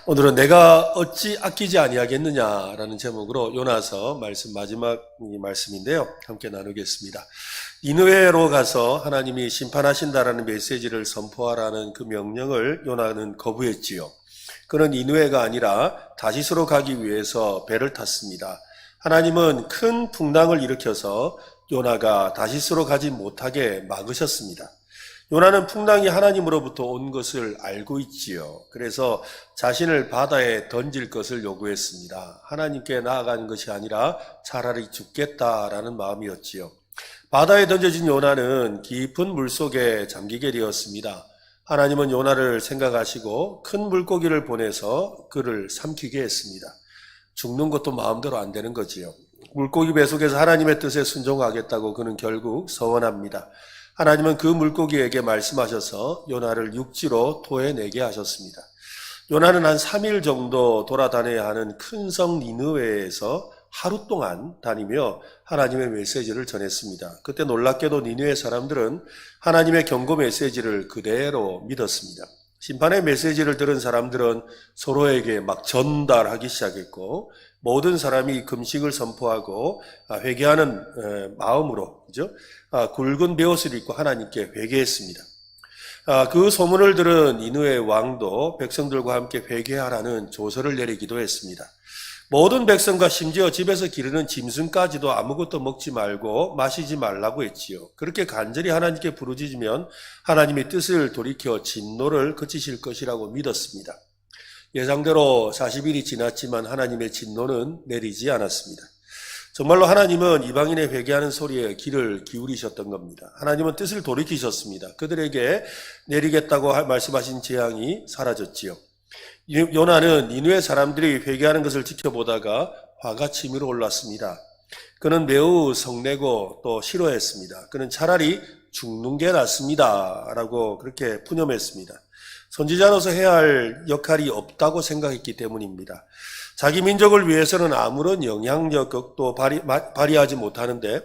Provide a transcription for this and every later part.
오늘은 내가 어찌 아끼지 아니하겠느냐라는 제목으로 요나서 말씀 마지막 말씀인데요. 함께 나누겠습니다. 니느웨로 가서 하나님이 심판하신다라는 메시지를 선포하라는 그 명령을 요나는 거부했지요. 그는 니느웨가 아니라 다시스로 가기 위해서 배를 탔습니다. 하나님은 큰 풍랑을 일으켜서 요나가 다시스로 가지 못하게 막으셨습니다. 요나는 풍랑이 하나님으로부터 온 것을 알고 있지요. 그래서 자신을 바다에 던질 것을 요구했습니다. 하나님께 나아가는 것이 아니라 차라리 죽겠다라는 마음이었지요. 바다에 던져진 요나는 깊은 물속에 잠기게 되었습니다. 하나님은 요나를 생각하시고 큰 물고기를 보내서 그를 삼키게 했습니다. 죽는 것도 마음대로 안 되는 거지요. 물고기 뱃속에서 하나님의 뜻에 순종하겠다고 그는 결국 서원합니다. 하나님은 그 물고기에게 말씀하셔서 요나를 육지로 토해내게 하셨습니다. 요나는 한 3일 정도 돌아다녀야 하는 큰 성 니느웨에서 하루 동안 다니며 하나님의 메시지를 전했습니다. 그때 놀랍게도 니느웨 사람들은 하나님의 경고 메시지를 그대로 믿었습니다. 심판의 메시지를 들은 사람들은 서로에게 막 전달하기 시작했고 모든 사람이 금식을 선포하고 회개하는 마음으로 그죠? 굵은 베옷을 입고 하나님께 회개했습니다. 그 소문을 들은 니느웨 왕도 백성들과 함께 회개하라는 조서를 내리기도 했습니다. 모든 백성과 심지어 집에서 기르는 짐승까지도 아무것도 먹지 말고 마시지 말라고 했지요. 그렇게 간절히 하나님께 부르짖으면 하나님의 뜻을 돌이켜 진노를 그치실 것이라고 믿었습니다. 예상대로 40일이 지났지만 하나님의 진노는 내리지 않았습니다. 정말로 하나님은 이방인의 회개하는 소리에 귀를 기울이셨던 겁니다. 하나님은 뜻을 돌이키셨습니다. 그들에게 내리겠다고 말씀하신 재앙이 사라졌지요. 요나는 니느웨 사람들이 회개하는 것을 지켜보다가 화가 치밀어 올랐습니다. 그는 매우 성내고 또 싫어했습니다. 그는 차라리 죽는 게 낫습니다 라고 그렇게 푸념했습니다. 선지자로서 해야 할 역할이 없다고 생각했기 때문입니다. 자기 민족을 위해서는 아무런 영향력도 발휘하지 못하는데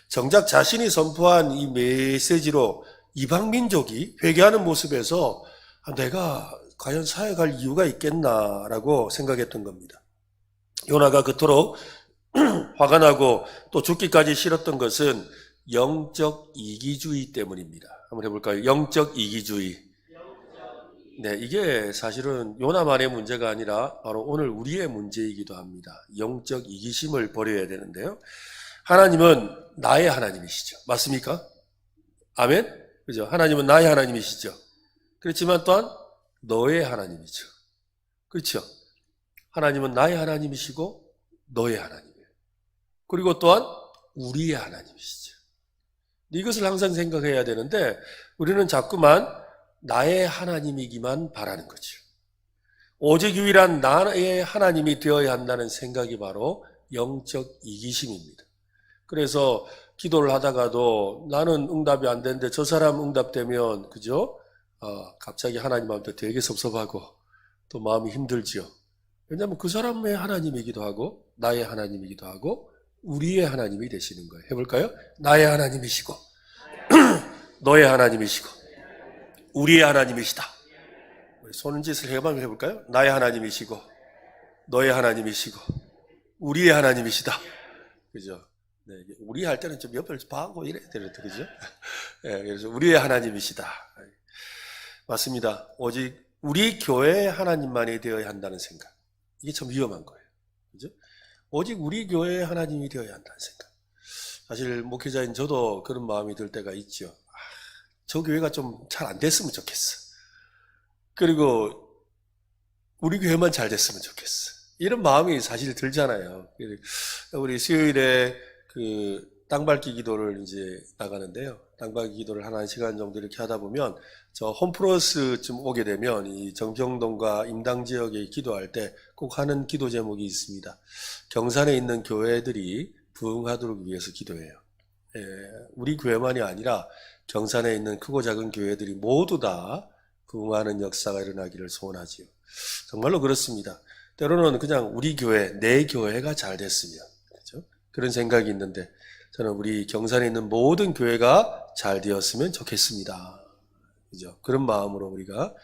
정작 자신이 선포한 이 메시지로 이방 민족이 회개하는 모습에서 내가 과연 사역할 이유가 있겠나라고 생각했던 겁니다. 요나가 그토록 화가 나고 또 죽기까지 싫었던 것은 영적 이기주의 때문입니다. 한번 해볼까요? 영적 이기주의. 네, 이게 사실은 요나만의 문제가 아니라 바로 오늘 우리의 문제이기도 합니다. 영적 이기심을 버려야 되는데요. 하나님은 나의 하나님이시죠. 맞습니까? 아멘? 그죠? 하나님은 나의 하나님이시죠. 그렇지만 또한 너의 하나님이죠. 그렇죠? 하나님은 나의 하나님이시고 너의 하나님이에요. 그리고 또한 우리의 하나님이시죠. 이것을 항상 생각해야 되는데 우리는 자꾸만 나의 하나님이기만 바라는 거죠. 오직 유일한 나의 하나님이 되어야 한다는 생각이 바로 영적 이기심입니다. 그래서 기도를 하다가도 나는 응답이 안 되는데 저 사람 응답되면 그죠? 갑자기 하나님한테 되게 섭섭하고 또 마음이 힘들지요. 왜냐하면 그 사람의 하나님이기도 하고 나의 하나님이기도 하고 우리의 하나님이 되시는 거예요. 해볼까요? 나의 하나님이시고 너의 하나님이시고 우리의 하나님이시다. 손짓을 해볼까요? 나의 하나님이시고 너의 하나님이시고 우리의 하나님이시다. 그죠? 네, 우리 할 때는 좀 옆을 봐고 이래야 되는데 그죠? 네, 그래서 우리의 하나님이시다. 맞습니다. 오직 우리 교회의 하나님만이 되어야 한다는 생각. 이게 참 위험한 거예요. 그죠? 오직 우리 교회의 하나님이 되어야 한다는 생각. 사실 목회자인 저도 그런 마음이 들 때가 있죠. 저 교회가 좀 잘 안 됐으면 좋겠어. 그리고 우리 교회만 잘 됐으면 좋겠어. 이런 마음이 사실 들잖아요. 우리 수요일에 그 땅밟기 기도를 이제 나가는데요. 땅밟기 기도를 한 1시간 정도 이렇게 하다 보면 저 홈플러스쯤 오게 되면 이 정평동과 임당 지역에 기도할 때 꼭 하는 기도 제목이 있습니다. 경산에 있는 교회들이 부흥하도록 위해서 기도해요. 우리 교회만이 아니라 경산에 있는 크고 작은 교회들이 모두 다 부흥하는 역사가 일어나기를 소원하지요. 정말로 그렇습니다. 때로는 그냥 우리 교회, 내 교회가 잘 됐으면 그렇죠? 그런 생각이 있는데 저는 우리 경산에 있는 모든 교회가 잘 되었으면 좋겠습니다. 그죠? 그런 마음으로 우리가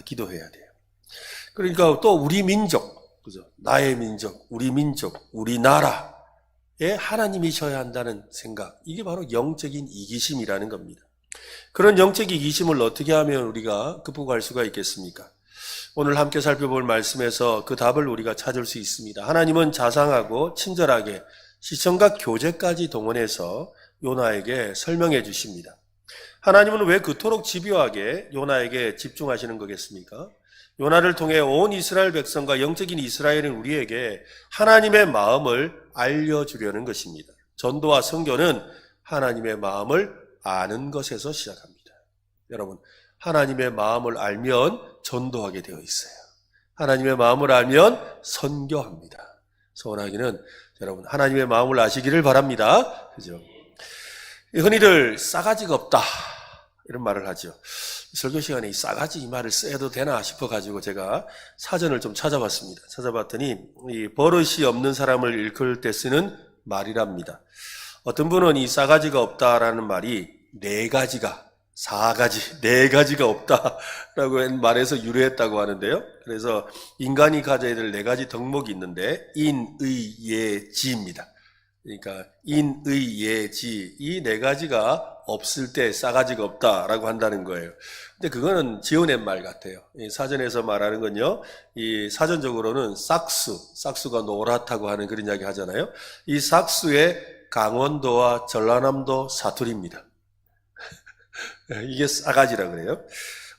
기도해야 돼요. 그러니까 또 우리 민족, 그죠? 나의 민족, 우리 나라에 하나님이셔야 한다는 생각. 이게 바로 영적인 이기심이라는 겁니다. 그런 영적 이기심을 어떻게 하면 우리가 극복할 수가 있겠습니까? 오늘 함께 살펴볼 말씀에서 그 답을 우리가 찾을 수 있습니다. 하나님은 자상하고 친절하게 시청각 교제까지 동원해서 요나에게 설명해 주십니다. 하나님은 왜 그토록 집요하게 요나에게 집중하시는 거겠습니까? 요나를 통해 온 이스라엘 백성과 영적인 이스라엘인 우리에게 하나님의 마음을 알려주려는 것입니다. 전도와 선교는 하나님의 마음을 아는 것에서 시작합니다. 여러분, 하나님의 마음을 알면 전도하게 되어 있어요. 하나님의 마음을 알면 선교합니다. 소원하기는 여러분 하나님의 마음을 아시기를 바랍니다. 그죠? 흔히들 싸가지가 없다 이런 말을 하죠. 설교 시간에 이 싸가지 이 말을 써도 되나 싶어가지고 제가 사전을 좀 찾아봤습니다. 찾아봤더니 이 버릇이 없는 사람을 일컬 때 쓰는 말이랍니다. 어떤 분은 이 싸가지가 없다라는 말이 네 가지가 없다라고 한 말에서 유래했다고 하는데요. 그래서 인간이 가져야 될 네 가지 덕목이 있는데 인, 의, 예, 지입니다. 그러니까 인, 의, 예, 지 이 네 가지가 없을 때 싸가지가 없다라고 한다는 거예요. 근데 그거는 지어낸 말 같아요. 이 사전에서 말하는 건요. 이 사전적으로는 싹수가 노랗다고 하는 그런 이야기 하잖아요. 이 싹수의 강원도와 전라남도 사투리입니다. 이게 싸가지라 그래요.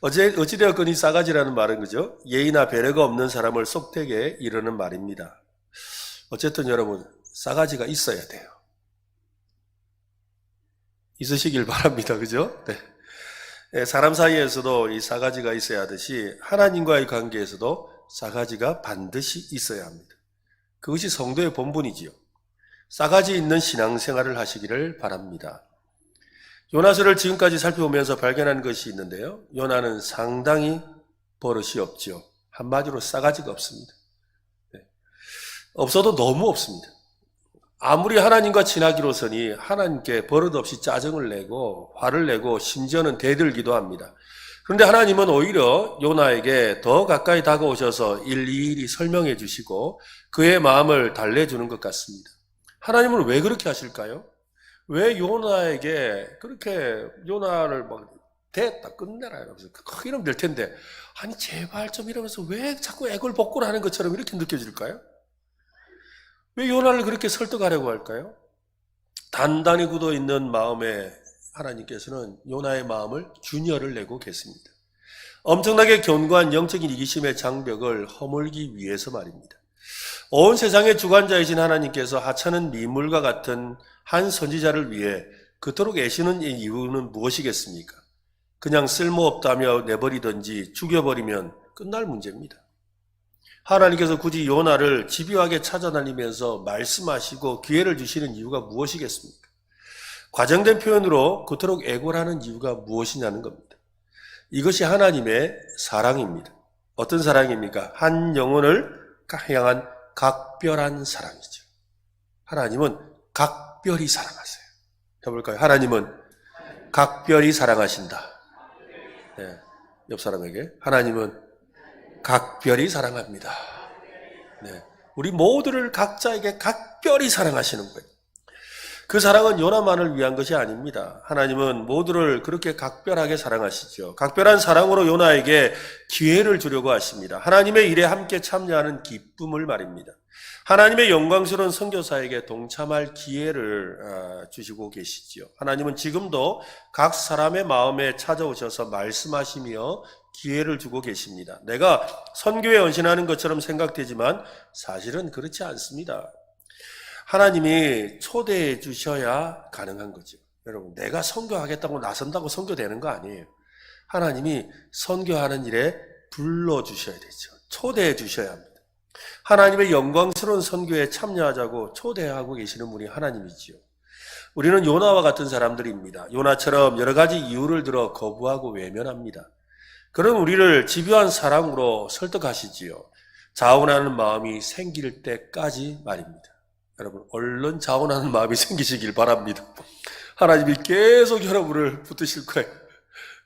어찌되었건 이 싸가지라는 말은 그죠? 예의나 배려가 없는 사람을 속되게 이르는 말입니다. 어쨌든 여러분, 싸가지가 있어야 돼요. 있으시길 바랍니다. 그죠? 네. 사람 사이에서도 이 싸가지가 있어야 하듯이 하나님과의 관계에서도 싸가지가 반드시 있어야 합니다. 그것이 성도의 본분이지요. 싸가지 있는 신앙생활을 하시기를 바랍니다. 요나서를 지금까지 살펴보면서 발견한 것이 있는데요. 요나는 상당히 버릇이 없죠. 한마디로 싸가지가 없습니다. 네. 없어도 너무 없습니다. 아무리 하나님과 친하기로서니 하나님께 버릇 없이 짜증을 내고 화를 내고 심지어는 대들기도 합니다. 그런데 하나님은 오히려 요나에게 더 가까이 다가오셔서 일일이 설명해 주시고 그의 마음을 달래주는 것 같습니다. 하나님은 왜 그렇게 하실까요? 왜 요나에게 그렇게 요나를 막 됐다 끝내라 이러면서 이러면 될 텐데 아니 제발 좀 이러면서 왜 자꾸 애걸복걸 하는 것처럼 이렇게 느껴질까요? 왜 요나를 그렇게 설득하려고 할까요? 단단히 굳어있는 마음에 하나님께서는 요나의 마음을 균열을 내고 계십니다. 엄청나게 견고한 영적인 이기심의 장벽을 허물기 위해서 말입니다. 온 세상의 주관자이신 하나님께서 하찮은 미물과 같은 한 선지자를 위해 그토록 애쓰는 이유는 무엇이겠습니까? 그냥 쓸모없다며 내버리든지 죽여버리면 끝날 문제입니다. 하나님께서 굳이 요나를 집요하게 찾아다니면서 말씀하시고 기회를 주시는 이유가 무엇이겠습니까? 과장된 표현으로 그토록 애고라는 이유가 무엇이냐는 겁니다. 이것이 하나님의 사랑입니다. 어떤 사랑입니까? 한 영혼을 향한 각별한 사랑이죠. 하나님은 각별히 사랑하세요. 해볼까요? 하나님은 각별히 사랑하신다. 네, 옆 사람에게 하나님은 각별히 사랑합니다. 네, 우리 모두를 각자에게 각별히 사랑하시는 거예요. 그 사랑은 요나만을 위한 것이 아닙니다. 하나님은 모두를 그렇게 각별하게 사랑하시죠. 각별한 사랑으로 요나에게 기회를 주려고 하십니다. 하나님의 일에 함께 참여하는 기쁨을 말입니다. 하나님의 영광스러운 선교사에게 동참할 기회를 주시고 계시지요. 하나님은 지금도 각 사람의 마음에 찾아오셔서 말씀하시며 기회를 주고 계십니다. 내가 선교에 헌신하는 것처럼 생각되지만 사실은 그렇지 않습니다. 하나님이 초대해 주셔야 가능한 거죠. 여러분, 내가 선교하겠다고 나선다고 선교되는 거 아니에요. 하나님이 선교하는 일에 불러주셔야 되죠. 초대해 주셔야 합니다. 하나님의 영광스러운 선교에 참여하자고 초대하고 계시는 분이 하나님이지요. 우리는 요나와 같은 사람들입니다. 요나처럼 여러 가지 이유를 들어 거부하고 외면합니다. 그런 우리를 집요한 사랑으로 설득하시지요. 자원하는 마음이 생길 때까지 말입니다. 여러분, 얼른 자원하는 마음이 생기시길 바랍니다. 하나님이 계속 여러분을 붙드실 거예요.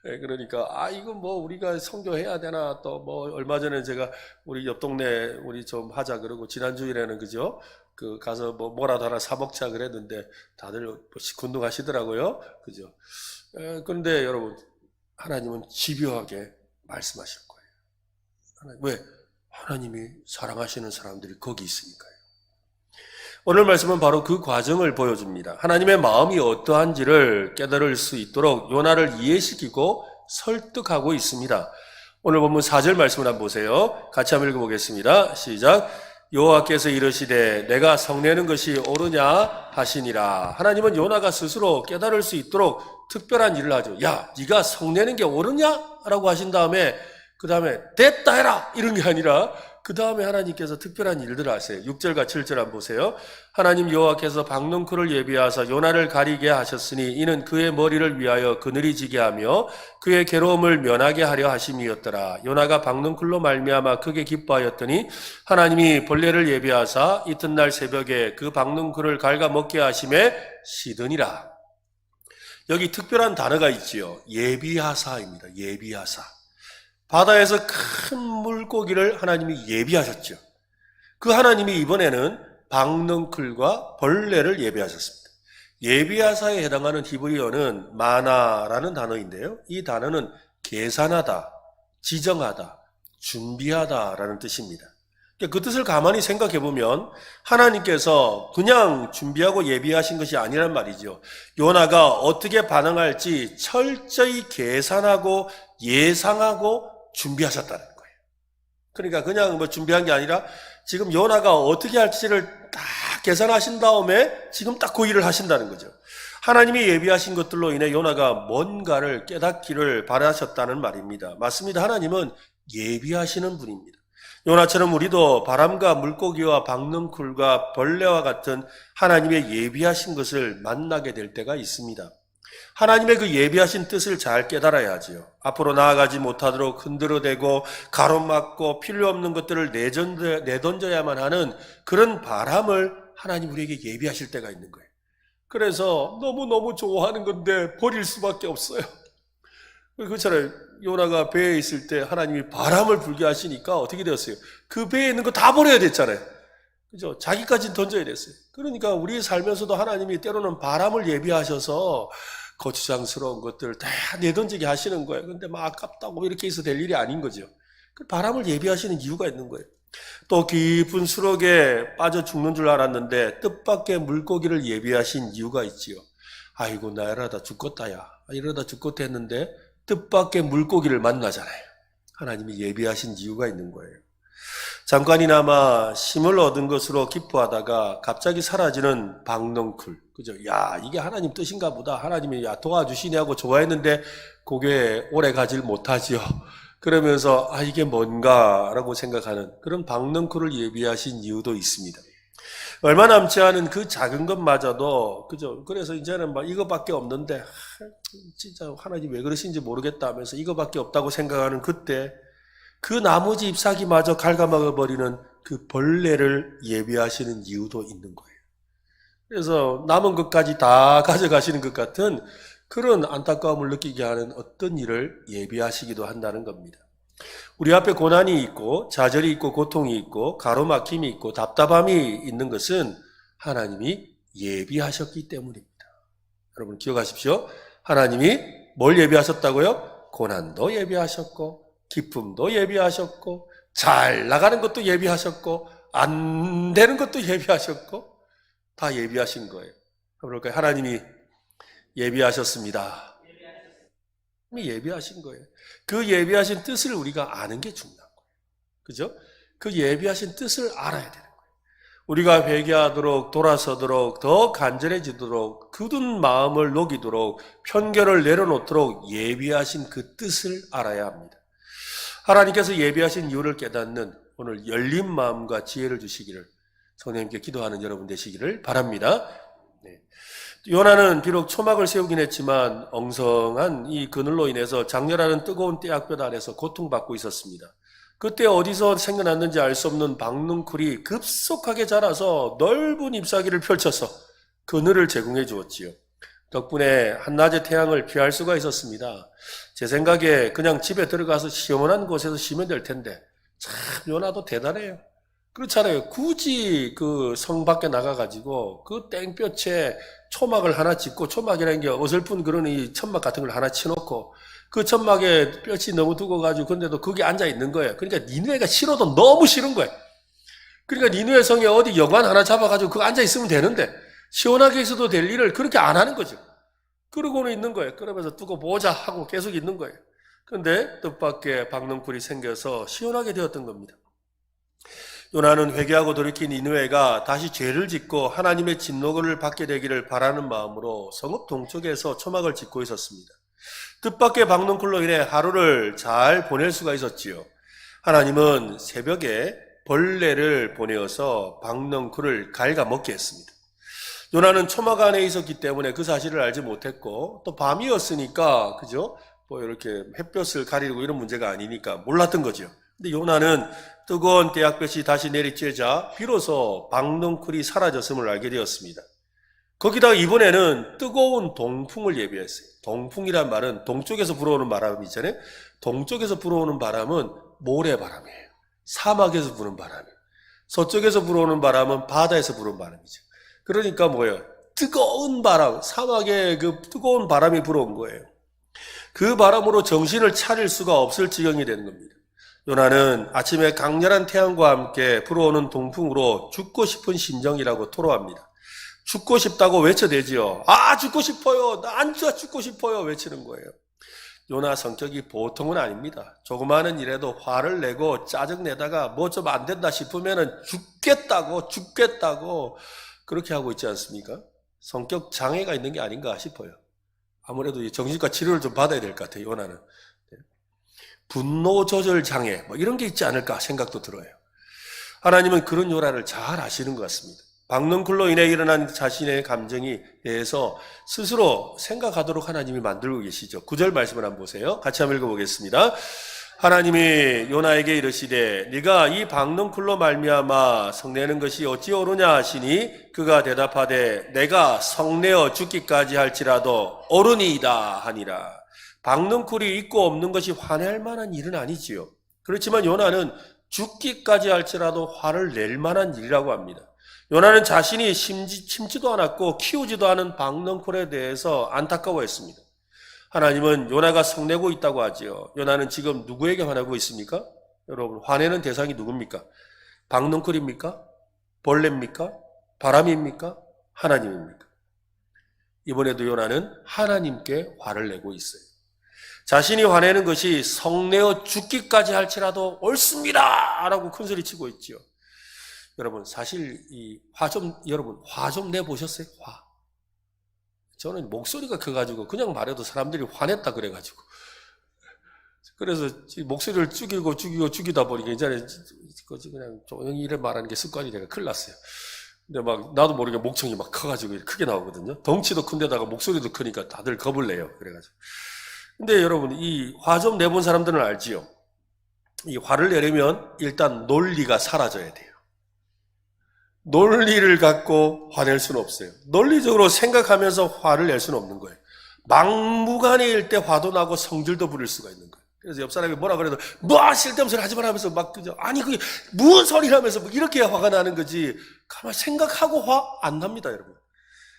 그러니까 이거 뭐 우리가 선교해야 되나, 또 뭐 얼마 전에 제가 우리 옆 동네 우리 좀 하자 그러고 지난주일에는 그죠? 그 가서 뭐 뭐라도 하나 사 먹자 그랬는데 다들 시큰둥하시더라고요. 그죠? 그런데 여러분, 하나님은 집요하게 말씀하실 거예요. 왜? 하나님이 사랑하시는 사람들이 거기 있으니까요. 오늘 말씀은 바로 그 과정을 보여줍니다. 하나님의 마음이 어떠한지를 깨달을 수 있도록 요나를 이해시키고 설득하고 있습니다. 오늘 본문 4절 말씀을 한번 보세요. 같이 한번 읽어보겠습니다. 시작. 여호와께서 이르시되 내가 성내는 것이 옳으냐 하시니라. 하나님은 요나가 스스로 깨달을 수 있도록 특별한 일을 하죠. 야, 네가 성내는 게 옳으냐? 라고 하신 다음에 그 다음에 됐다 해라! 이런 게 아니라 그 다음에 하나님께서 특별한 일들을 하세요. 6절과 7절 한번 보세요. 하나님 여호와께서 박넝쿨을 예비하사 요나를 가리게 하셨으니 이는 그의 머리를 위하여 그늘이 지게 하며 그의 괴로움을 면하게 하려 하심이었더라. 요나가 박넝쿨로 말미암아 크게 기뻐하였더니 하나님이 벌레를 예비하사 이튿날 새벽에 그 박넝쿨을 갉아 먹게 하심에 시드니라. 여기 특별한 단어가 있지요. 예비하사입니다. 예비하사. 바다에서 큰 물고기를 하나님이 예비하셨죠. 그 하나님이 이번에는 박넝쿨과 벌레를 예비하셨습니다. 예비하사에 해당하는 히브리어는 마나라는 단어인데요. 이 단어는 계산하다, 지정하다, 준비하다라는 뜻입니다. 그 뜻을 가만히 생각해 보면 하나님께서 그냥 준비하고 예비하신 것이 아니란 말이죠. 요나가 어떻게 반응할지 철저히 계산하고 예상하고 준비하셨다는 거예요. 그러니까 그냥 뭐 준비한 게 아니라 지금 요나가 어떻게 할지를 딱 계산하신 다음에 지금 딱 그 일을 하신다는 거죠. 하나님이 예비하신 것들로 인해 요나가 뭔가를 깨닫기를 바라셨다는 말입니다. 맞습니다. 하나님은 예비하시는 분입니다. 요나처럼 우리도 바람과 물고기와 박넝쿨과 벌레와 같은 하나님의 예비하신 것을 만나게 될 때가 있습니다. 하나님의 그 예비하신 뜻을 잘 깨달아야 하지요. 앞으로 나아가지 못하도록 흔들어대고 가로막고 필요 없는 것들을 내던져야만 하는 그런 바람을 하나님 우리에게 예비하실 때가 있는 거예요. 그래서 너무너무 좋아하는 건데 버릴 수밖에 없어요. 그렇잖아요. 요나가 배에 있을 때 하나님이 바람을 불게 하시니까 어떻게 되었어요? 그 배에 있는 거 다 버려야 됐잖아요. 그죠? 자기까지 던져야 됐어요. 그러니까 우리 살면서도 하나님이 때로는 바람을 예비하셔서 거추장스러운 것들을 다 내던지게 하시는 거예요. 근데 막 아깝다고 이렇게 해서 될 일이 아닌 거죠. 그 바람을 예비하시는 이유가 있는 거예요. 또 깊은 수록에 빠져 죽는 줄 알았는데 뜻밖의 물고기를 예비하신 이유가 있지요. 아이고 나 이러다 죽겠다 야. 이러다 죽겠다 했는데 뜻밖의 물고기를 만나잖아요. 하나님이 예비하신 이유가 있는 거예요. 잠깐이나마 힘을 얻은 것으로 기뻐하다가 갑자기 사라지는 박넝쿨. 그죠? 야, 이게 하나님 뜻인가 보다. 하나님이 도와주시냐고 좋아했는데 그게 오래 가질 못하지요. 그러면서 이게 뭔가라고 생각하는 그런 박넝쿨을 예비하신 이유도 있습니다. 얼마 남지 않은 그 작은 것마저도 그죠? 그래서 이제는 막 이거밖에 없는데 진짜 하나님 왜 그러신지 모르겠다 하면서 이거밖에 없다고 생각하는 그때 그 나머지 잎사귀마저 갉아먹어버리는 그 벌레를 예비하시는 이유도 있는 거예요. 그래서 남은 것까지 다 가져가시는 것 같은 그런 안타까움을 느끼게 하는 어떤 일을 예비하시기도 한다는 겁니다. 우리 앞에 고난이 있고 좌절이 있고 고통이 있고 가로막힘이 있고 답답함이 있는 것은 하나님이 예비하셨기 때문입니다. 여러분 기억하십시오. 하나님이 뭘 예비하셨다고요? 고난도 예비하셨고 기쁨도 예비하셨고 잘 나가는 것도 예비하셨고 안 되는 것도 예비하셨고 다 예비하신 거예요. 그러니까 하나님이 예비하셨습니다. 예비하신 거예요. 그 예비하신 뜻을 우리가 아는 게 중요한 거예요. 그죠? 그 예비하신 뜻을 알아야 되는 거예요. 우리가 회개하도록 돌아서도록 더 간절해지도록 굳은 마음을 녹이도록 편견을 내려놓도록 예비하신 그 뜻을 알아야 합니다. 하나님께서 예비하신 이유를 깨닫는 오늘 열린 마음과 지혜를 주시기를 성령님께 기도하는 여러분 되시기를 바랍니다. 요나는 비록 초막을 세우긴 했지만 엉성한 이 그늘로 인해서 장렬하는 뜨거운 떼약볕 아래서 고통받고 있었습니다. 그때 어디서 생겨났는지 알 수 없는 박넝쿨이 급속하게 자라서 넓은 잎사귀를 펼쳐서 그늘을 제공해 주었지요. 덕분에 한낮의 태양을 피할 수가 있었습니다. 제 생각에 그냥 집에 들어가서 시원한 곳에서 쉬면 될 텐데 참 요나도 대단해요. 그렇잖아요. 굳이 그 성 밖에 나가가지고 그 땡볕에 초막을 하나 짓고, 초막이라는 게 어설픈 그런 이 천막 같은 걸 하나 쳐놓고 그 천막에 볕이 너무 두고가지고 근데도 거기 앉아 있는 거예요. 그러니까 니느웨가 싫어도 너무 싫은 거예요. 그러니까 니느웨 성에 어디 여관 하나 잡아가지고 그거 앉아 있으면 되는데 시원하게 있어도 될 일을 그렇게 안 하는 거죠. 그러고는 있는 거예요. 그러면서 두고 보자 하고 계속 있는 거예요. 그런데 뜻밖의 박넝쿨이 생겨서 시원하게 되었던 겁니다. 요나는 회개하고 돌이킨 니느웨가 다시 죄를 짓고 하나님의 진노를 받게 되기를 바라는 마음으로 성읍 동쪽에서 초막을 짓고 있었습니다. 뜻밖의 박넝쿨로 인해 하루를 잘 보낼 수가 있었지요. 하나님은 새벽에 벌레를 보내어서 박넝쿨을 갉아먹게 했습니다. 요나는 초막 안에 있었기 때문에 그 사실을 알지 못했고, 또 밤이었으니까 그죠? 뭐 이렇게 햇볕을 가리고 이런 문제가 아니니까 몰랐던 거죠. 근데 요나는 뜨거운 대학볕이 다시 내리쬐자 비로소 박넝쿨이 사라졌음을 알게 되었습니다. 거기다가 이번에는 뜨거운 동풍을 예비했어요. 동풍이란 말은 동쪽에서 불어오는 바람이잖아요. 동쪽에서 불어오는 바람은 모래바람이에요. 사막에서 부는 바람이에요. 서쪽에서 불어오는 바람은 바다에서 부는 바람이죠. 그러니까 뭐예요? 뜨거운 바람, 사막에 그 뜨거운 바람이 불어온 거예요. 그 바람으로 정신을 차릴 수가 없을 지경이 되는 겁니다. 요나는 아침에 강렬한 태양과 함께 불어오는 동풍으로 죽고 싶은 심정이라고 토로합니다. 죽고 싶다고 외쳐대지요. 아, 죽고 싶어요. 난 죽고 싶어요. 외치는 거예요. 요나 성격이 보통은 아닙니다. 조그마한 일에도 화를 내고 짜증내다가 뭐 좀 안 된다 싶으면은 죽겠다고 그렇게 하고 있지 않습니까? 성격 장애가 있는 게 아닌가 싶어요. 아무래도 정신과 치료를 좀 받아야 될 것 같아요. 요나는. 분노 조절 장애 뭐 이런 게 있지 않을까 생각도 들어요. 하나님은 그런 요나를 잘 아시는 것 같습니다. 박넝쿨로 인해 일어난 자신의 감정에 대해서 스스로 생각하도록 하나님이 만들고 계시죠. 9절 말씀을 한번 보세요. 같이 한번 읽어보겠습니다. 하나님이 요나에게 이르시되 네가 이 박넝쿨로 말미암아 성내는 것이 어찌 옳으냐 하시니 그가 대답하되 내가 성내어 죽기까지 할지라도 옳으니이다 하니라. 박넝쿨이 있고 없는 것이 화낼 만한 일은 아니지요. 그렇지만 요나는 죽기까지 할지라도 화를 낼 만한 일이라고 합니다. 요나는 자신이 심지도 않았고 키우지도 않은 박넝쿨에 대해서 안타까워했습니다. 하나님은 요나가 성내고 있다고 하지요. 요나는 지금 누구에게 화내고 있습니까? 여러분, 화내는 대상이 누굽니까? 박넝쿨입니까? 벌레입니까? 바람입니까? 하나님입니까? 이번에도 요나는 하나님께 화를 내고 있어요. 자신이 화내는 것이 성내어 죽기까지 할지라도 옳습니다! 라고 큰소리치고 있지요. 여러분, 사실 여러분, 화 좀 내보셨어요? 화. 저는 목소리가 커가지고 그냥 말해도 사람들이 화냈다 그래가지고. 그래서 목소리를 죽이다 보니까 이제는 그냥 조용히 이래 말하는 게 습관이 돼가 큰일 났어요. 근데 막 나도 모르게 목청이 막 커가지고 크게 나오거든요. 덩치도 큰데다가 목소리도 크니까 다들 겁을 내요. 그래가지고. 근데 여러분, 이 화 좀 내본 사람들은 알지요? 이 화를 내려면 일단 논리가 사라져야 돼요. 논리를 갖고 화낼 수는 없어요. 논리적으로 생각하면서 화를 낼 수는 없는 거예요. 막무가내일 때 화도 나고 성질도 부릴 수가 있는 거예요. 그래서 옆 사람이 뭐라 그래도 뭐 쓸데없는 소리 하지 마라 하면서 막 그죠? 아니 그게 무슨 소리라면서 이렇게 화가 나는 거지. 가만히 생각하고 화 안 납니다, 여러분.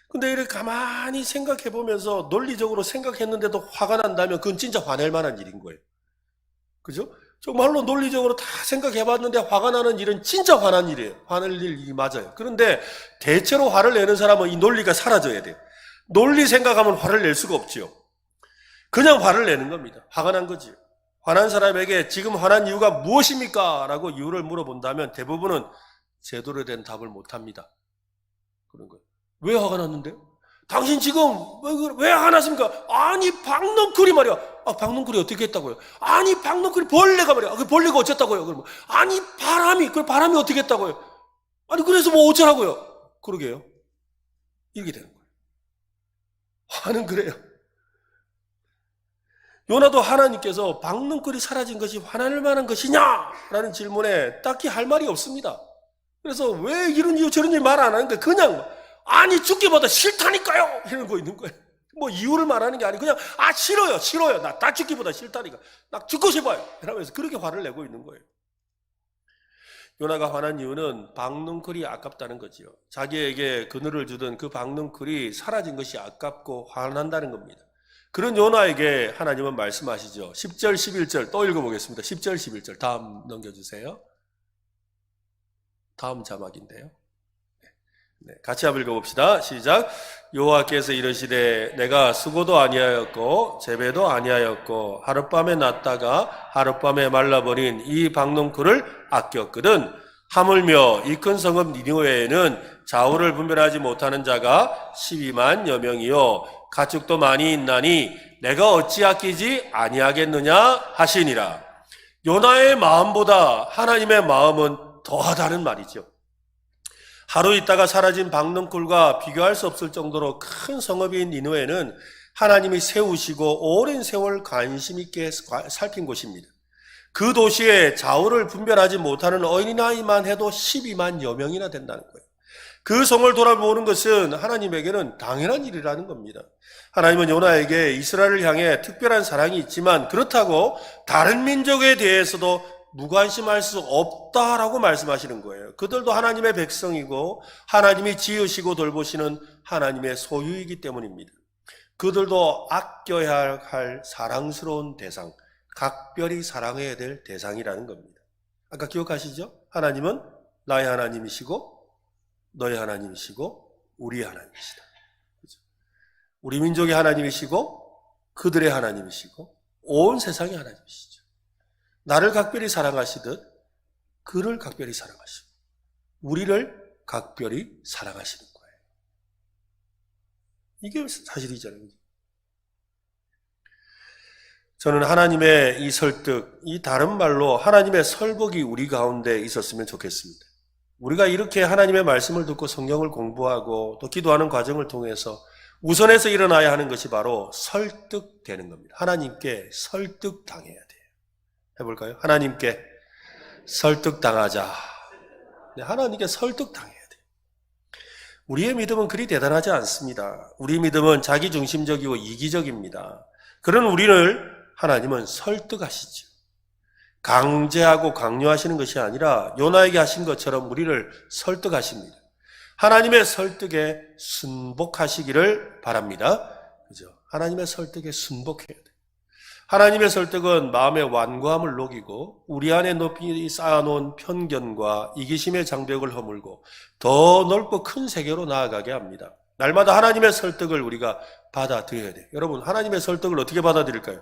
근데 이렇게 가만히 생각해 보면서 논리적으로 생각했는데도 화가 난다면 그건 진짜 화낼 만한 일인 거예요. 그죠? 정말로 논리적으로 다 생각해봤는데 화가 나는 일은 진짜 화난 일이에요. 화낼 일이 맞아요. 그런데 대체로 화를 내는 사람은 이 논리가 사라져야 돼요. 논리 생각하면 화를 낼 수가 없지요. 그냥 화를 내는 겁니다. 화가 난 거지. 화난 사람에게 지금 화난 이유가 무엇입니까? 라고 이유를 물어본다면 대부분은 제대로 된 답을 못합니다. 그런 거예요. 왜 화가 났는데요? 당신 지금 왜 화가 났습니까? 아니 박넝쿨이 말이야. 아, 박넝쿨이 어떻게 했다고요? 아니 박넝쿨이 벌레가 말이야. 그 벌레가 어쨌다고요? 그러면 아니 바람이 어떻게 했다고요? 아니 그래서 뭐 어쩌라고요? 그러게요. 이렇게 되는 거예요. 화는 그래요. 요나도 하나님께서 박넝쿨이 사라진 것이 화날 만한 것이냐? 라는 질문에 딱히 할 말이 없습니다. 그래서 왜 이런 이유 저런 일 말 안 하는데 그냥 아니 죽기보다 싫다니까요! 이러고 있는 거예요. 뭐 이유를 말하는 게 아니고 그냥 싫어요. 나 죽기보다 싫다니까. 나 죽고 싶어요. 이러면서 그렇게 화를 내고 있는 거예요. 요나가 화난 이유는 박능쿨이 아깝다는 거지요. 자기에게 그늘을 주던 그 박능쿨이 사라진 것이 아깝고 화난다는 겁니다. 그런 요나에게 하나님은 말씀하시죠. 10절 11절 또 읽어보겠습니다. 10절 11절 다음 넘겨주세요. 다음 자막인데요. 네, 같이 한번 읽어봅시다. 시작. 여호와께서 이르시되 내가 수고도 아니하였고 재배도 아니하였고 하룻밤에 났다가 하룻밤에 말라버린 이 박농쿨을 아꼈거든. 하물며 이 큰 성읍 니느웨에는 좌우를 분별하지 못하는 자가 12만여 명이요 가축도 많이 있나니 내가 어찌 아끼지 아니하겠느냐 하시니라. 요나의 마음보다 하나님의 마음은 더하다는 말이죠. 하루 있다가 사라진 박능쿨과 비교할 수 없을 정도로 큰 성읍인 니느웨는 하나님이 세우시고 오랜 세월 관심 있게 살핀 곳입니다. 그 도시에 좌우를 분별하지 못하는 어린아이만 해도 12만여 명이나 된다는 거예요. 그 성을 돌아보는 것은 하나님에게는 당연한 일이라는 겁니다. 하나님은 요나에게 이스라엘을 향해 특별한 사랑이 있지만 그렇다고 다른 민족에 대해서도 무관심할 수 없다라고 말씀하시는 거예요. 그들도 하나님의 백성이고 하나님이 지으시고 돌보시는 하나님의 소유이기 때문입니다. 그들도 아껴야 할 사랑스러운 대상, 각별히 사랑해야 될 대상이라는 겁니다. 아까 기억하시죠? 하나님은 나의 하나님이시고 너의 하나님이시고 우리의 하나님이시다. 그렇죠? 우리 민족의 하나님이시고 그들의 하나님이시고 온 세상의 하나님이시죠. 나를 각별히 사랑하시듯 그를 각별히 사랑하시고 우리를 각별히 사랑하시는 거예요. 이게 사실이잖아요. 저는 하나님의 이 설득, 이 다른 말로 하나님의 설복이 우리 가운데 있었으면 좋겠습니다. 우리가 이렇게 하나님의 말씀을 듣고 성경을 공부하고 또 기도하는 과정을 통해서 우선해서 일어나야 하는 것이 바로 설득되는 겁니다. 하나님께 설득당해야 돼요. 해볼까요? 하나님께 설득당하자. 네, 하나님께 설득당해야 돼요. 우리의 믿음은 그리 대단하지 않습니다. 우리 믿음은 자기중심적이고 이기적입니다. 그런 우리를 하나님은 설득하시죠. 강제하고 강요하시는 것이 아니라 요나에게 하신 것처럼 우리를 설득하십니다. 하나님의 설득에 순복하시기를 바랍니다. 그죠? 하나님의 설득에 순복해야 돼요. 하나님의 설득은 마음의 완고함을 녹이고 우리 안에 높이 쌓아놓은 편견과 이기심의 장벽을 허물고 더 넓고 큰 세계로 나아가게 합니다. 날마다 하나님의 설득을 우리가 받아들여야 돼요. 여러분, 하나님의 설득을 어떻게 받아들일까요?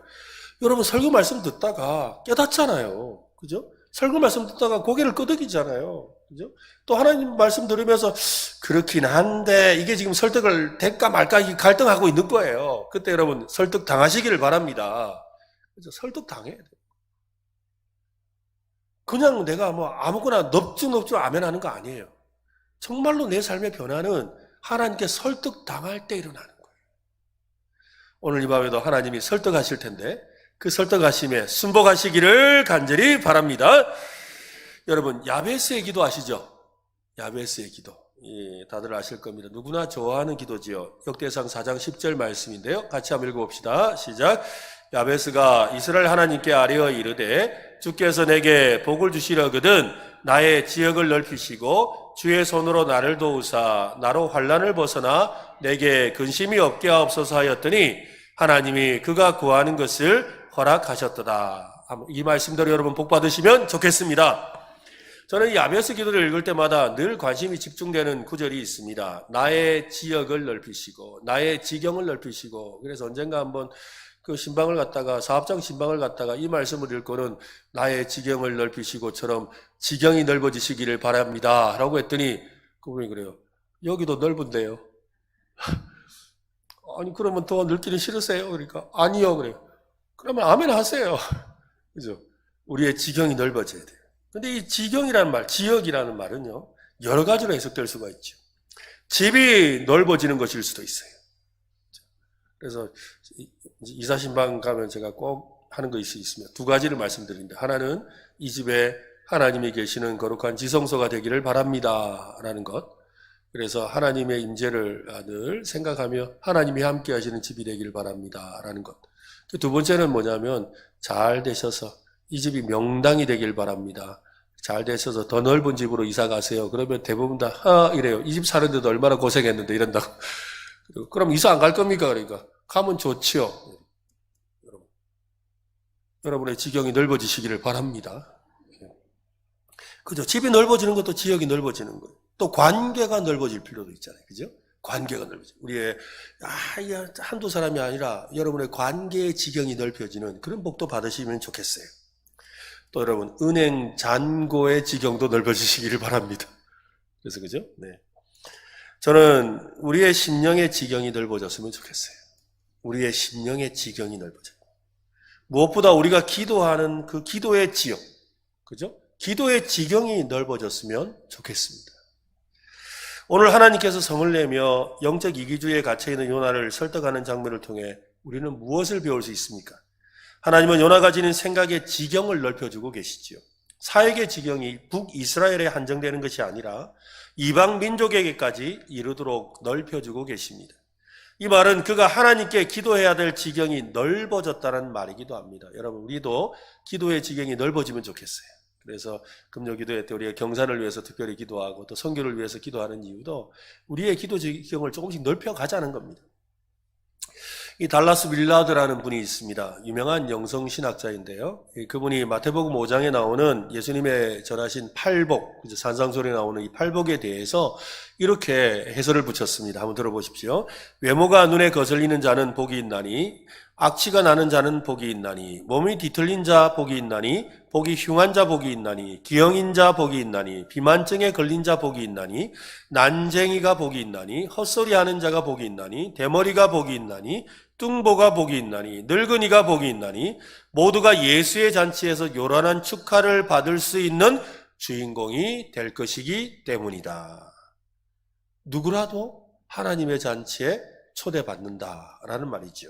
여러분, 설교 말씀 듣다가 깨닫잖아요. 그죠? 설교 말씀 듣다가 고개를 끄덕이잖아요. 그죠? 또 하나님 말씀 들으면서 그렇긴 한데 이게 지금 설득을 될까 말까 갈등하고 있는 거예요. 그때 여러분 설득 당하시기를 바랍니다. 그죠? 설득 당해야 돼요. 그냥 내가 뭐 아무거나 넙죽넙죽 아멘 하는 거 아니에요. 정말로 내 삶의 변화는 하나님께 설득 당할 때 일어나는 거예요. 오늘 이 밤에도 하나님이 설득하실 텐데 그 설득하심에 순복하시기를 간절히 바랍니다. 여러분, 야베스의 기도 아시죠? 야베스의 기도. 예, 다들 아실 겁니다. 누구나 좋아하는 기도지요. 역대상 4장 10절 말씀인데요. 같이 한번 읽어봅시다. 시작. 야베스가 이스라엘 하나님께 아뢰어 이르되 주께서 내게 복을 주시려거든 나의 지역을 넓히시고 주의 손으로 나를 도우사 나로 환난을 벗어나 내게 근심이 없게 하옵소서 하였더니 하나님이 그가 구하는 것을 허락하셨도다. 이 말씀대로 여러분 복 받으시면 좋겠습니다. 저는 이 야베스 기도를 읽을 때마다 늘 관심이 집중되는 구절이 있습니다. 나의 지역을 넓히시고 나의 지경을 넓히시고 그래서 언젠가 한번 그 신방을 갖다가 사업장 신방을 갖다가 이 말씀을 읽고는 나의 지경을 넓히시고처럼 지경이 넓어지시기를 바랍니다 라고 했더니 그분이 그래요. 여기도 넓은데요. 아니 그러면 더 넓기는 싫으세요? 그러니까 아니요 그래요. 그러면 아멘 하세요. 그죠? 우리의 지경이 넓어져야 돼요. 근데 이 지경이라는 말, 지역이라는 말은요, 여러 가지로 해석될 수가 있죠. 집이 넓어지는 것일 수도 있어요. 그래서 이사신방 가면 제가 꼭 하는 것이 있으면 두 가지를 말씀드립니다. 하나는 이 집에 하나님이 계시는 거룩한 지성소가 되기를 바랍니다. 라는 것. 그래서 하나님의 임재를 늘 생각하며 하나님이 함께 하시는 집이 되길 바랍니다. 라는 것. 두 번째는 뭐냐면 잘 되셔서 이 집이 명당이 되길 바랍니다. 잘 되셔서 더 넓은 집으로 이사 가세요. 그러면 대부분 다 이래요. 이 집 사는데도 얼마나 고생했는데 이런다고. 그럼 이사 안 갈 겁니까? 그러니까 가면 좋지요. 여러분의 지경이 넓어지시기를 바랍니다. 그죠? 집이 넓어지는 것도 지역이 넓어지는 거예요. 또 관계가 넓어질 필요도 있잖아요. 그죠? 관계가 넓어져. 우리의 한두 사람이 아니라 여러분의 관계의 지경이 넓혀지는 그런 복도 받으시면 좋겠어요. 또 여러분 은행 잔고의 지경도 넓어지시기를 바랍니다. 그래서 그죠? 네. 저는 우리의 심령의 지경이 넓어졌으면 좋겠어요. 우리의 심령의 지경이 넓어져요. 무엇보다 우리가 기도하는 그 기도의 지역, 그죠? 기도의 지경이 넓어졌으면 좋겠습니다. 오늘 하나님께서 성을 내며 영적 이기주의에 갇혀있는 요나를 설득하는 장면을 통해 우리는 무엇을 배울 수 있습니까? 하나님은 요나가 지닌 생각의 지경을 넓혀주고 계시지요. 사역의 지경이 북이스라엘에 한정되는 것이 아니라 이방 민족에게까지 이르도록 넓혀주고 계십니다. 이 말은 그가 하나님께 기도해야 될 지경이 넓어졌다는 말이기도 합니다. 여러분, 우리도 기도의 지경이 넓어지면 좋겠어요. 그래서 금요기도회 때 우리가 경산을 위해서 특별히 기도하고 또 선교를 위해서 기도하는 이유도 우리의 기도 지경을 조금씩 넓혀가자는 겁니다. 이 달라스 윌라드라는 분이 있습니다. 유명한 영성신학자인데요. 그분이 마태복음 5장에 나오는 예수님의 전하신 팔복, 산상설에 나오는 이 팔복에 대해서 이렇게 해설을 붙였습니다. 한번 들어보십시오. 외모가 눈에 거슬리는 자는 복이 있나니, 악취가 나는 자는 복이 있나니, 몸이 뒤틀린 자 복이 있나니, 복이 흉한 자 복이 있나니, 기형인 자 복이 있나니, 비만증에 걸린 자 복이 있나니, 난쟁이가 복이 있나니, 헛소리하는 자가 복이 있나니, 대머리가 복이 있나니, 뚱보가 복이 있나니, 늙은이가 복이 있나니, 모두가 예수의 잔치에서 요란한 축하를 받을 수 있는 주인공이 될 것이기 때문이다. 누구라도 하나님의 잔치에 초대받는다라는 말이죠.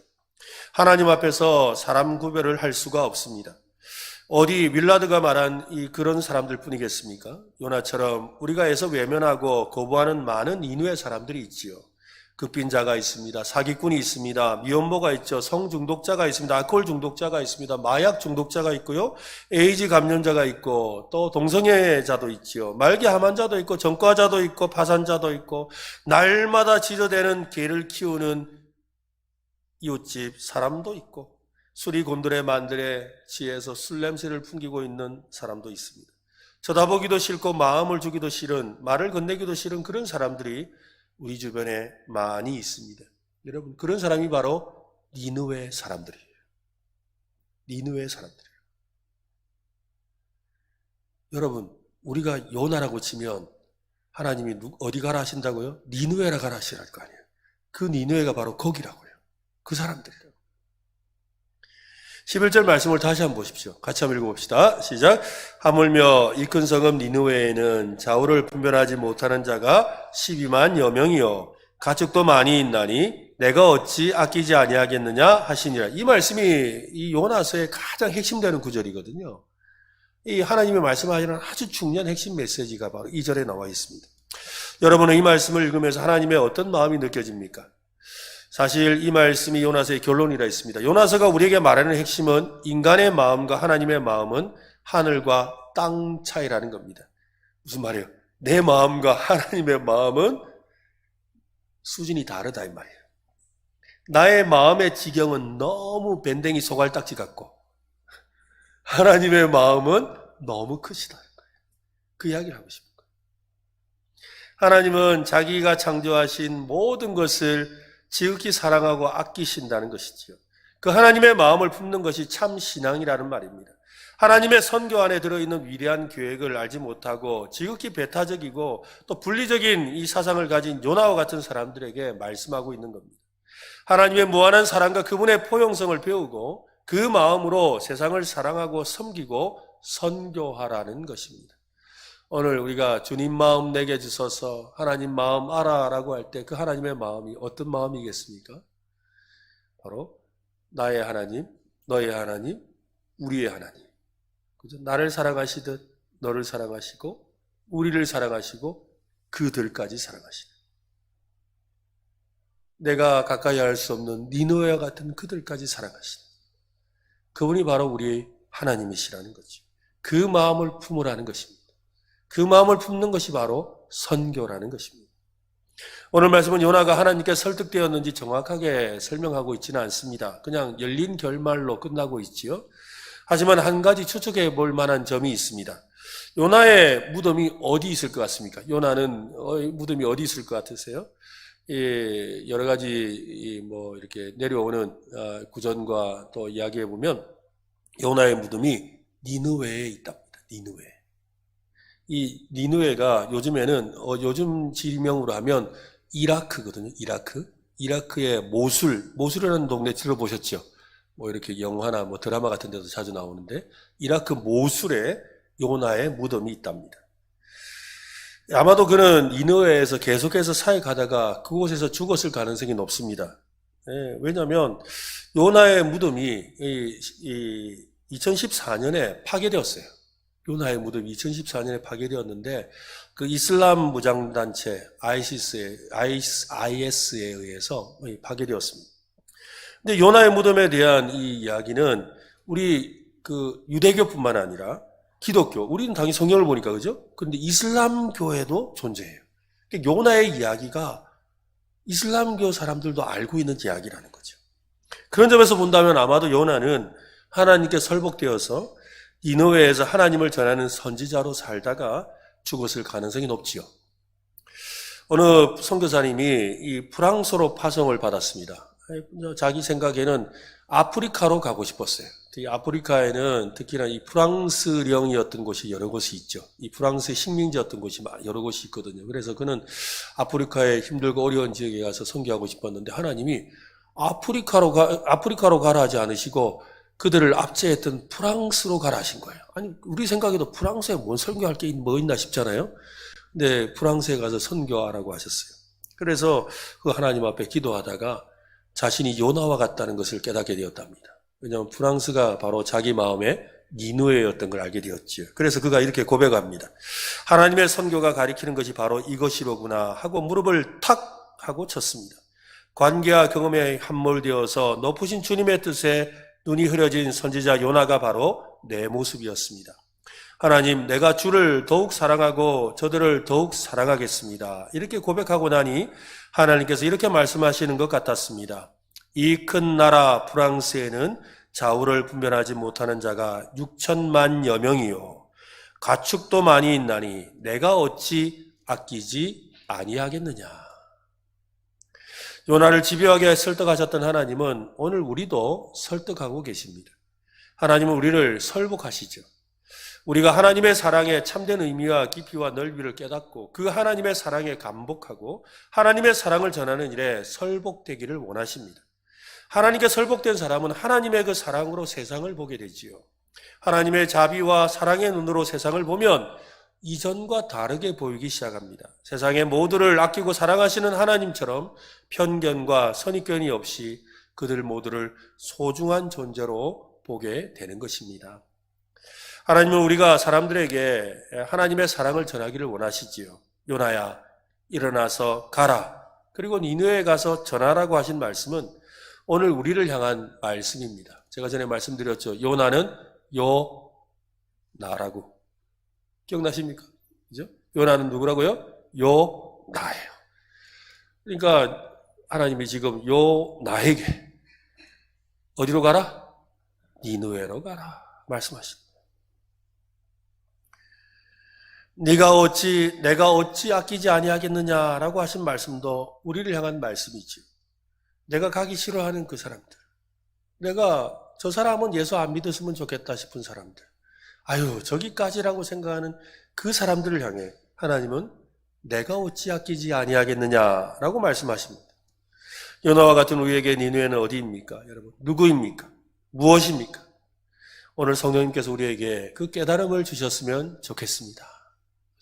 하나님 앞에서 사람 구별을 할 수가 없습니다. 어디 윌라드가 말한 그런 사람들 뿐이겠습니까? 요나처럼 우리가 에서 외면하고 거부하는 많은 인후의 사람들이 있지요. 극빈자가 있습니다. 사기꾼이 있습니다. 미혼모가 있죠. 성중독자가 있습니다. 알코올 중독자가 있습니다. 마약 중독자가 있고요. 에이즈 감염자가 있고 또 동성애자도 있지요. 말기 암환자도 있고 전과자도 있고 파산자도 있고 날마다 지저대는 개를 키우는 이웃집 사람도 있고 수리 곤드레 만들에 지에서 술 냄새를 풍기고 있는 사람도 있습니다. 쳐다보기도 싫고 마음을 주기도 싫은, 말을 건네기도 싫은 그런 사람들이 우리 주변에 많이 있습니다. 여러분, 그런 사람이 바로 니느웨 사람들이에요. 니느웨 사람들이에요. 여러분, 우리가 요나라고 치면 하나님이 어디 가라 하신다고요? 니느웨라 가라 하시랄 거 아니에요. 그 니느웨가 바로 거기라고요. 그 사람들이라고. 11절 말씀을 다시 한번 보십시오. 같이 한번 읽어봅시다. 시작. 하물며 이 큰 성읍 니느웨에는 좌우를 분별하지 못하는 자가 12만여 명이요 가축도 많이 있나니 내가 어찌 아끼지 아니하겠느냐 하시니라. 이 말씀이 이 요나서의 가장 핵심되는 구절이거든요. 이 하나님의 말씀하시는 아주 중요한 핵심 메시지가 바로 이 절에 나와 있습니다. 여러분은 이 말씀을 읽으면서 하나님의 어떤 마음이 느껴집니까? 사실 이 말씀이 요나서의 결론이라 있습니다. 요나서가 우리에게 말하는 핵심은 인간의 마음과 하나님의 마음은 하늘과 땅 차이라는 겁니다. 무슨 말이에요? 내 마음과 하나님의 마음은 수준이 다르다 이 말이에요. 나의 마음의 지경은 너무 밴댕이 소갈딱지 같고 하나님의 마음은 너무 크시다. 그 이야기를 하고 싶은 거예요. 하나님은 자기가 창조하신 모든 것을 지극히 사랑하고 아끼신다는 것이지요. 그 하나님의 마음을 품는 것이 참 신앙이라는 말입니다. 하나님의 선교 안에 들어있는 위대한 계획을 알지 못하고 지극히 배타적이고 또 분리적인 이 사상을 가진 요나와 같은 사람들에게 말씀하고 있는 겁니다. 하나님의 무한한 사랑과 그분의 포용성을 배우고 그 마음으로 세상을 사랑하고 섬기고 선교하라는 것입니다. 오늘 우리가 주님 마음 내게 주소서 하나님 마음 알아라고 할 때 그 하나님의 마음이 어떤 마음이겠습니까? 바로 나의 하나님, 너의 하나님, 우리의 하나님. 그죠? 나를 사랑하시듯 너를 사랑하시고 우리를 사랑하시고 그들까지 사랑하시는. 내가 가까이 할 수 없는 니느웨와 같은 그들까지 사랑하시는 그분이 바로 우리 하나님이시라는 거죠. 그 마음을 품으라는 것입니다. 그 마음을 품는 것이 바로 선교라는 것입니다. 오늘 말씀은 요나가 하나님께 설득되었는지 정확하게 설명하고 있지는 않습니다. 그냥 열린 결말로 끝나고 있지요. 하지만 한 가지 추측해 볼 만한 점이 있습니다. 요나의 무덤이 어디 있을 것 같습니까? 요나는 무덤이 어디 있을 것 같으세요? 여러 가지 이렇게 내려오는 구전과 또 이야기해 보면 요나의 무덤이 니느웨에 있답니다. 니느웨. 이 니느웨가 요즘에는 요즘 지명으로 하면 이라크거든요. 이라크의 모술이라는 동네 들어보셨죠? 이렇게 영화나 드라마 같은 데도 자주 나오는데 이라크 모술에 요나의 무덤이 있답니다. 아마도 그는 니느웨에서 계속해서 사역하다가 그곳에서 죽었을 가능성이 높습니다. 왜냐하면 요나의 무덤이 2014년에 파괴되었어요. 요나의 무덤이 2014년에 파괴되었는데 그 이슬람 무장단체 ISIS에 의해서 파괴되었습니다. 근데 요나의 무덤에 대한 이 이야기는 우리 그 유대교뿐만 아니라 기독교, 우리는 당연히 성경을 보니까 그죠? 그런데 이슬람교에도 존재해요. 그러니까 요나의 이야기가 이슬람교 사람들도 알고 있는 이야기라는 거죠. 그런 점에서 본다면 아마도 요나는 하나님께 설복되어서 니느웨에서 하나님을 전하는 선지자로 살다가 죽었을 가능성이 높지요. 어느 선교사님이 이 프랑스로 파송을 받았습니다. 자기 생각에는 아프리카로 가고 싶었어요. 이 아프리카에는 특히나 이 프랑스령이었던 곳이 여러 곳이 있죠. 이 프랑스의 식민지였던 곳이 여러 곳이 있거든요. 그래서 그는 아프리카의 힘들고 어려운 지역에 가서 선교하고 싶었는데 하나님이 아프리카로 가라 하지 않으시고 그들을 압제했던 프랑스로 가라 하신 거예요. 아니, 우리 생각에도 프랑스에 뭔 선교할 게 뭐 있나 싶잖아요. 근데 프랑스에 가서 선교하라고 하셨어요. 그래서 그 하나님 앞에 기도하다가 자신이 요나와 같다는 것을 깨닫게 되었답니다. 왜냐하면 프랑스가 바로 자기 마음의 니느웨였던 걸 알게 되었지요. 그래서 그가 이렇게 고백합니다. 하나님의 선교가 가리키는 것이 바로 이것이로구나 하고 무릎을 탁 하고 쳤습니다. 관계와 경험에 함몰되어서 높으신 주님의 뜻에 눈이 흐려진 선지자 요나가 바로 내 모습이었습니다. 하나님, 내가 주를 더욱 사랑하고 저들을 더욱 사랑하겠습니다. 이렇게 고백하고 나니 하나님께서 이렇게 말씀하시는 것 같았습니다. 이 큰 나라 프랑스에는 좌우를 분별하지 못하는 자가 6천만여 명이요 가축도 많이 있나니 내가 어찌 아끼지 아니하겠느냐. 요나를 집요하게 설득하셨던 하나님은 오늘 우리도 설득하고 계십니다. 하나님은 우리를 설복하시죠. 우리가 하나님의 사랑의 참된 의미와 깊이와 넓이를 깨닫고 그 하나님의 사랑에 감복하고 하나님의 사랑을 전하는 일에 설복되기를 원하십니다. 하나님께 설복된 사람은 하나님의 그 사랑으로 세상을 보게 되지요. 하나님의 자비와 사랑의 눈으로 세상을 보면 이전과 다르게 보이기 시작합니다. 세상의 모두를 아끼고 사랑하시는 하나님처럼 편견과 선입견이 없이 그들 모두를 소중한 존재로 보게 되는 것입니다. 하나님은 우리가 사람들에게 하나님의 사랑을 전하기를 원하시지요. 요나야, 일어나서 가라. 그리고 니느웨에 가서 전하라고 하신 말씀은 오늘 우리를 향한 말씀입니다. 제가 전에 말씀드렸죠. 요나는 요나라고. 기억나십니까? 그죠? 요나는 누구라고요? 요나예요. 그러니까 하나님이 지금 요나에게 어디로 가라? 니느웨로 가라 말씀하십니다. 내가 어찌 아끼지 아니하겠느냐라고 하신 말씀도 우리를 향한 말씀이죠. 내가 가기 싫어하는 그 사람들, 저 사람은 예수 안 믿었으면 좋겠다 싶은 사람들, 저기까지라고 생각하는 그 사람들을 향해 하나님은 내가 어찌 아끼지 아니하겠느냐라고 말씀하십니다. 요나와 같은 우리에게 니느웨는 어디입니까? 여러분, 누구입니까? 무엇입니까? 오늘 성령님께서 우리에게 그 깨달음을 주셨으면 좋겠습니다.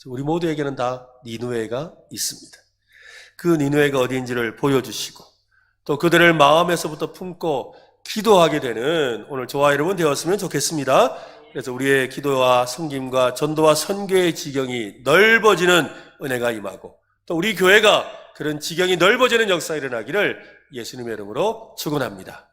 우리 모두에게는 다 니느웨가 있습니다. 그 니느웨가 어디인지를 보여주시고 또 그들을 마음에서부터 품고 기도하게 되는 오늘 저와 여러분 되었으면 좋겠습니다. 그래서 우리의 기도와 섬김과 전도와 선교의 지경이 넓어지는 은혜가 임하고 또 우리 교회가 그런 지경이 넓어지는 역사가 일어나기를 예수님의 이름으로 축원합니다.